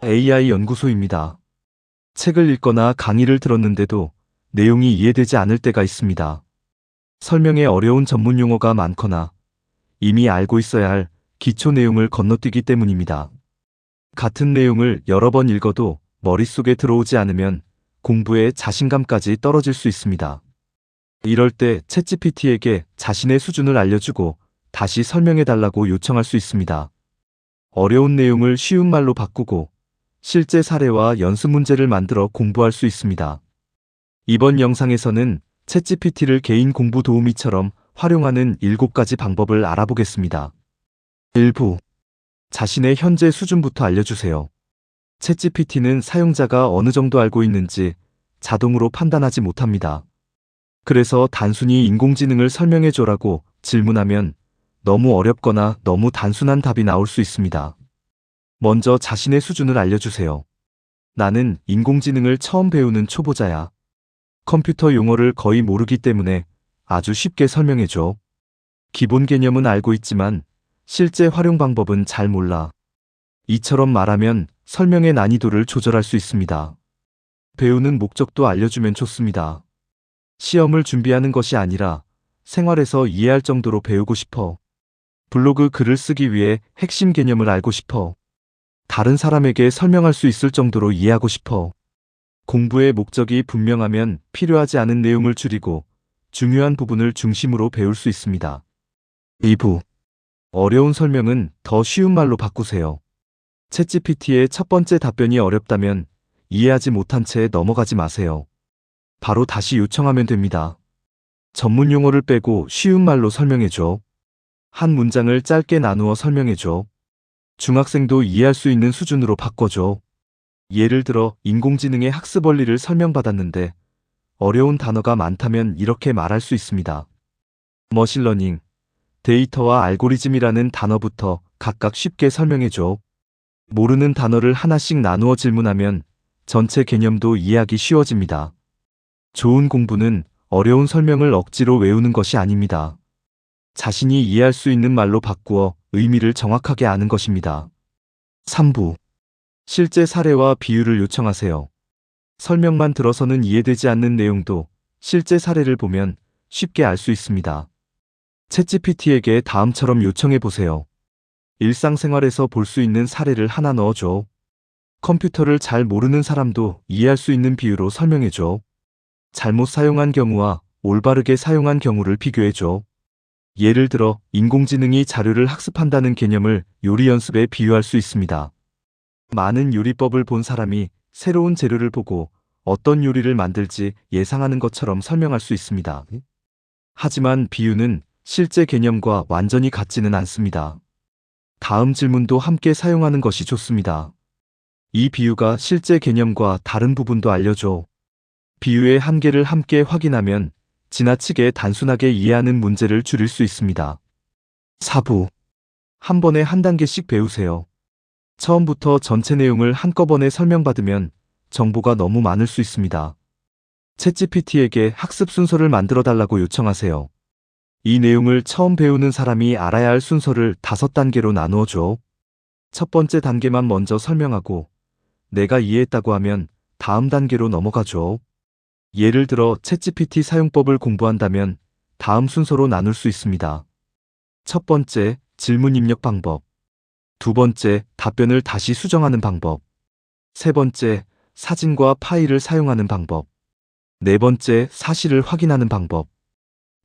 AI 연구소입니다. 책을 읽거나 강의를 들었는데도 내용이 이해되지 않을 때가 있습니다. 설명에 어려운 전문 용어가 많거나 이미 알고 있어야 할 기초 내용을 건너뛰기 때문입니다. 같은 내용을 여러 번 읽어도 머릿속에 들어오지 않으면 공부에 자신감까지 떨어질 수 있습니다. 이럴 때 챗GPT에게 자신의 수준을 알려주고 다시 설명해달라고 요청할 수 있습니다. 어려운 내용을 쉬운 말로 바꾸고 실제 사례와 연습 문제를 만들어 공부할 수 있습니다. 이번 영상에서는 챗GPT를 개인 공부 도우미처럼 활용하는 7가지 방법을 알아보겠습니다. 1부. 자신의 현재 수준부터 알려주세요. 챗GPT는 사용자가 어느 정도 알고 있는지 자동으로 판단하지 못합니다. 그래서 단순히 인공지능을 설명해줘라고 질문하면 너무 어렵거나 너무 단순한 답이 나올 수 있습니다. 먼저 자신의 수준을 알려주세요. 나는 인공지능을 처음 배우는 초보자야. 컴퓨터 용어를 거의 모르기 때문에 아주 쉽게 설명해줘. 기본 개념은 알고 있지만 실제 활용 방법은 잘 몰라. 이처럼 말하면 설명의 난이도를 조절할 수 있습니다. 배우는 목적도 알려주면 좋습니다. 시험을 준비하는 것이 아니라 생활에서 이해할 정도로 배우고 싶어. 블로그 글을 쓰기 위해 핵심 개념을 알고 싶어. 다른 사람에게 설명할 수 있을 정도로 이해하고 싶어. 공부의 목적이 분명하면 필요하지 않은 내용을 줄이고 중요한 부분을 중심으로 배울 수 있습니다. 2부. 어려운 설명은 더 쉬운 말로 바꾸세요. 챗GPT의 첫 번째 답변이 어렵다면 이해하지 못한 채 넘어가지 마세요. 바로 다시 요청하면 됩니다. 전문 용어를 빼고 쉬운 말로 설명해줘. 한 문장을 짧게 나누어 설명해줘. 중학생도 이해할 수 있는 수준으로 바꿔줘. 예를 들어 인공지능의 학습 원리를 설명받았는데 어려운 단어가 많다면 이렇게 말할 수 있습니다. 머신러닝, 데이터와 알고리즘이라는 단어부터 각각 쉽게 설명해줘. 모르는 단어를 하나씩 나누어 질문하면 전체 개념도 이해하기 쉬워집니다. 좋은 공부는 어려운 설명을 억지로 외우는 것이 아닙니다. 자신이 이해할 수 있는 말로 바꾸어 의미를 정확하게 아는 것입니다. 3부. 실제 사례와 비유를 요청하세요. 설명만 들어서는 이해되지 않는 내용도 실제 사례를 보면 쉽게 알 수 있습니다. 챗GPT에게 다음처럼 요청해 보세요. 일상생활에서 볼 수 있는 사례를 하나 넣어줘. 컴퓨터를 잘 모르는 사람도 이해할 수 있는 비유로 설명해줘. 잘못 사용한 경우와 올바르게 사용한 경우를 비교해줘. 예를 들어 인공지능이 자료를 학습한다는 개념을 요리 연습에 비유할 수 있습니다. 많은 요리법을 본 사람이 새로운 재료를 보고 어떤 요리를 만들지 예상하는 것처럼 설명할 수 있습니다. 하지만 비유는 실제 개념과 완전히 같지는 않습니다. 다음 질문도 함께 사용하는 것이 좋습니다. 이 비유가 실제 개념과 다른 부분도 알려줘. 비유의 한계를 함께 확인하면 지나치게 단순하게 이해하는 문제를 줄일 수 있습니다. 4부. 한 번에 한 단계씩 배우세요. 처음부터 전체 내용을 한꺼번에 설명받으면 정보가 너무 많을 수 있습니다. 챗GPT에게 학습 순서를 만들어 달라고 요청하세요. 이 내용을 처음 배우는 사람이 알아야 할 순서를 5단계로 나누어 줘. 첫 번째 단계만 먼저 설명하고 내가 이해했다고 하면 다음 단계로 넘어가 줘. 예를 들어 챗GPT 사용법을 공부한다면 다음 순서로 나눌 수 있습니다. 첫 번째, 질문 입력 방법. 두 번째, 답변을 다시 수정하는 방법. 세 번째, 사진과 파일을 사용하는 방법. 네 번째, 사실을 확인하는 방법.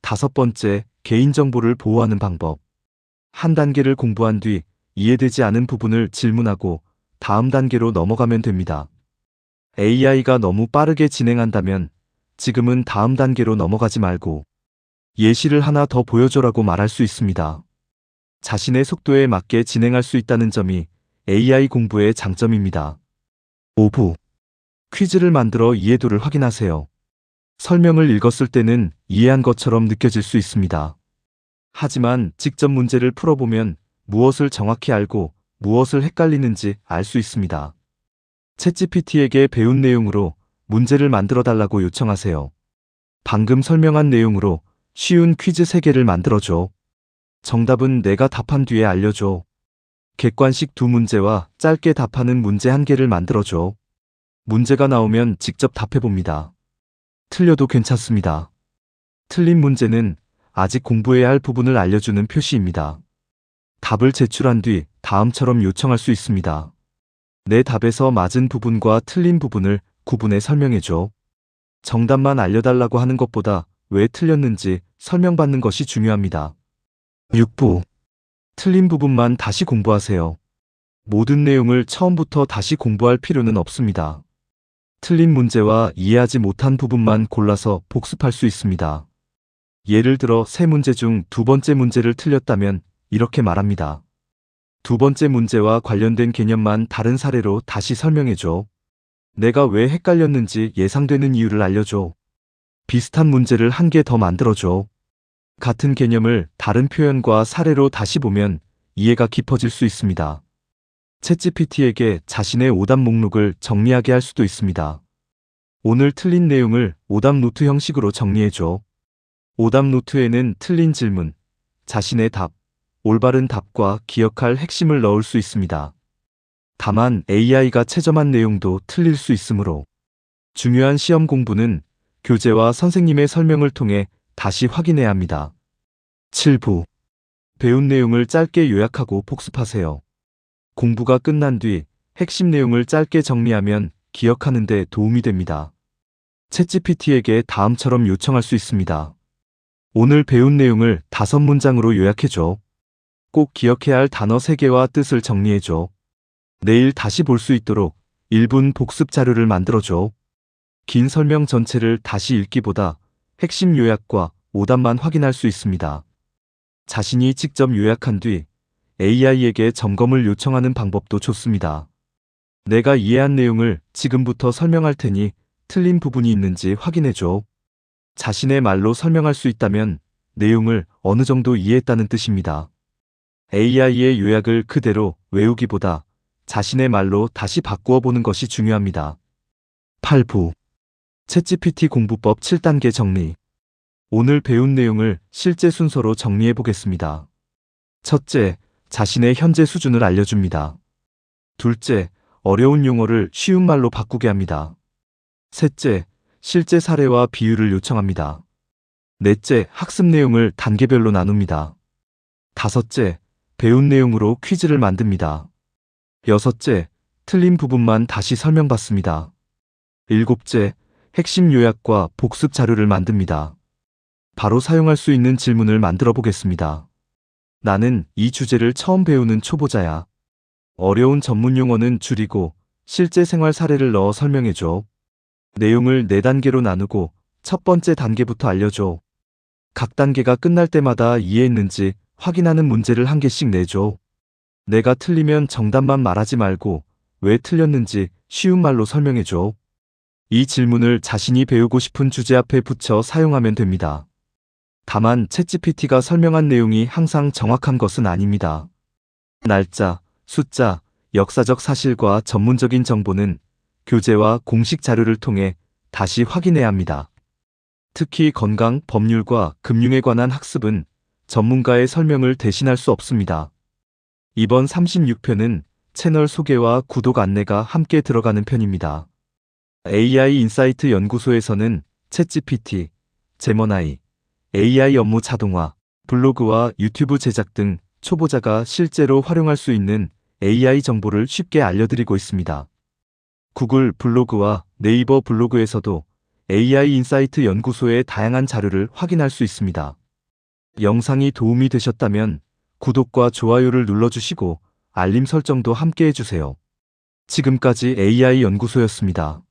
다섯 번째, 개인정보를 보호하는 방법. 한 단계를 공부한 뒤 이해되지 않은 부분을 질문하고 다음 단계로 넘어가면 됩니다. AI가 너무 빠르게 진행한다면 지금은 다음 단계로 넘어가지 말고 예시를 하나 더 보여줘라고 말할 수 있습니다. 자신의 속도에 맞게 진행할 수 있다는 점이 AI 공부의 장점입니다. 5부. 퀴즈를 만들어 이해도를 확인하세요. 설명을 읽었을 때는 이해한 것처럼 느껴질 수 있습니다. 하지만 직접 문제를 풀어보면 무엇을 정확히 알고 무엇을 헷갈리는지 알 수 있습니다. 챗GPT에게 배운 내용으로 문제를 만들어 달라고 요청하세요. 방금 설명한 내용으로 쉬운 퀴즈 3개를 만들어줘. 정답은 내가 답한 뒤에 알려줘. 객관식 두 문제와 짧게 답하는 문제 한 개를 만들어줘. 문제가 나오면 직접 답해봅니다. 틀려도 괜찮습니다. 틀린 문제는 아직 공부해야 할 부분을 알려주는 표시입니다. 답을 제출한 뒤 다음처럼 요청할 수 있습니다. 내 답에서 맞은 부분과 틀린 부분을 구분해 설명해줘. 정답만 알려달라고 하는 것보다 왜 틀렸는지 설명받는 것이 중요합니다. 6부. 틀린 부분만 다시 공부하세요. 모든 내용을 처음부터 다시 공부할 필요는 없습니다. 틀린 문제와 이해하지 못한 부분만 골라서 복습할 수 있습니다. 예를 들어 세 문제 중 두 번째 문제를 틀렸다면 이렇게 말합니다. 두 번째 문제와 관련된 개념만 다른 사례로 다시 설명해줘. 내가 왜 헷갈렸는지 예상되는 이유를 알려줘. 비슷한 문제를 한 개 더 만들어줘. 같은 개념을 다른 표현과 사례로 다시 보면 이해가 깊어질 수 있습니다. 챗GPT에게 자신의 오답 목록을 정리하게 할 수도 있습니다. 오늘 틀린 내용을 오답 노트 형식으로 정리해줘. 오답 노트에는 틀린 질문, 자신의 답, 올바른 답과 기억할 핵심을 넣을 수 있습니다. 다만 AI가 채점한 내용도 틀릴 수 있으므로 중요한 시험 공부는 교재와 선생님의 설명을 통해 다시 확인해야 합니다. 7부. 배운 내용을 짧게 요약하고 복습하세요. 공부가 끝난 뒤 핵심 내용을 짧게 정리하면 기억하는 데 도움이 됩니다. 챗GPT에게 다음처럼 요청할 수 있습니다. 오늘 배운 내용을 5문장으로 요약해줘. 꼭 기억해야 할 단어 3개와 뜻을 정리해줘. 내일 다시 볼 수 있도록 1분 복습 자료를 만들어줘. 긴 설명 전체를 다시 읽기보다 핵심 요약과 오답만 확인할 수 있습니다. 자신이 직접 요약한 뒤 AI에게 점검을 요청하는 방법도 좋습니다. 내가 이해한 내용을 지금부터 설명할 테니 틀린 부분이 있는지 확인해줘. 자신의 말로 설명할 수 있다면 내용을 어느 정도 이해했다는 뜻입니다. AI의 요약을 그대로 외우기보다 자신의 말로 다시 바꾸어 보는 것이 중요합니다. 8부. 챗GPT 공부법 7단계 정리. 오늘 배운 내용을 실제 순서로 정리해 보겠습니다. 첫째, 자신의 현재 수준을 알려줍니다. 둘째, 어려운 용어를 쉬운 말로 바꾸게 합니다. 셋째, 실제 사례와 비유를 요청합니다. 넷째, 학습 내용을 단계별로 나눕니다. 다섯째, 배운 내용으로 퀴즈를 만듭니다. 여섯째, 틀린 부분만 다시 설명받습니다. 일곱째, 핵심 요약과 복습 자료를 만듭니다. 바로 사용할 수 있는 질문을 만들어 보겠습니다. 나는 이 주제를 처음 배우는 초보자야. 어려운 전문 용어는 줄이고 실제 생활 사례를 넣어 설명해줘. 내용을 4단계로 나누고 첫 번째 단계부터 알려줘. 각 단계가 끝날 때마다 이해했는지 확인하는 문제를 한 개씩 내줘. 내가 틀리면 정답만 말하지 말고 왜 틀렸는지 쉬운 말로 설명해줘. 이 질문을 자신이 배우고 싶은 주제 앞에 붙여 사용하면 됩니다. 다만 챗GPT가 설명한 내용이 항상 정확한 것은 아닙니다. 날짜, 숫자, 역사적 사실과 전문적인 정보는 교재와 공식 자료를 통해 다시 확인해야 합니다. 특히 건강, 법률과 금융에 관한 학습은 전문가의 설명을 대신할 수 없습니다. 이번 36편은 채널 소개와 구독 안내가 함께 들어가는 편입니다. AI 인사이트 연구소에서는 챗GPT, 제머나이, AI 업무 자동화, 블로그와 유튜브 제작 등 초보자가 실제로 활용할 수 있는 AI 정보를 쉽게 알려드리고 있습니다. 구글 블로그와 네이버 블로그에서도 AI 인사이트 연구소의 다양한 자료를 확인할 수 있습니다. 영상이 도움이 되셨다면 구독과 좋아요를 눌러주시고 알림 설정도 함께 해주세요. 지금까지 AI 연구소였습니다.